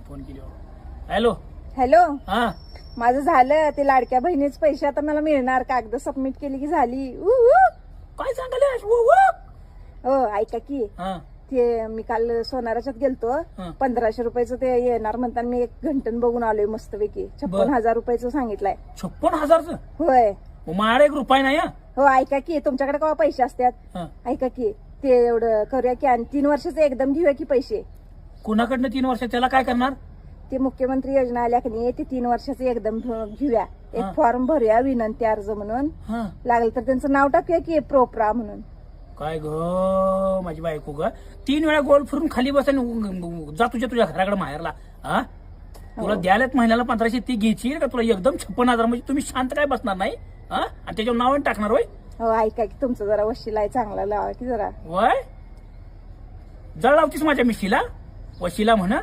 Phone केली. Hello. Hello. हा माझं झालं ते लाडक्या बहिणीचे पैसे आता मला मिळणार. कागद सबमिट केली की झाली. काय सांगायला? हो ऐका की हा ते मी काल सोनाराच्यात गेलतो. हा. 1500 रुपयाचं ते येणार म्हणताना मी एक घंटन बघून आलोय मस्तपैकी. 56,000 रुपयाचं सांगितलंय. 56,000चं? होय. माझ्याकडे 1 रुपया नाही. हो ऐका की तुमच्याकडे केव्हा पैसे असतात. हा. ऐका की ते एवढं करूया की आणि 3 वर्षाचे एकदम घेऊया की पैसे. कुणाकडनं 3 वर्ष? त्याला काय करणार? ते मुख्यमंत्री योजना आल्या की नाही ते 3 वर्षाचे एकदम घेऊया. हा. एक फॉर्म भरूया विनंती अर्ज म्हणून. हा लागलं तर त्यांचं नाव टाकूया की प्रोप्रा म्हणून. काय ग माझी बायको ग 3 वेळा गोल फिरून खाली बस जा तुझ्या घराकडे माहेरला. हा तुला द्यायलाच महिन्याला 1500 ती घ्यायची का तुला एकदम 56,000 म्हणजे तुम्ही शांत काय बसणार नाही. हा आणि त्याच्यावर नाव टाकणार होय. हो ऐका की तुमचं जरा वशिला आहे चांगला लावा की जरा. वय जळ लावतीस माझ्या मिशीला वशिला म्हणा.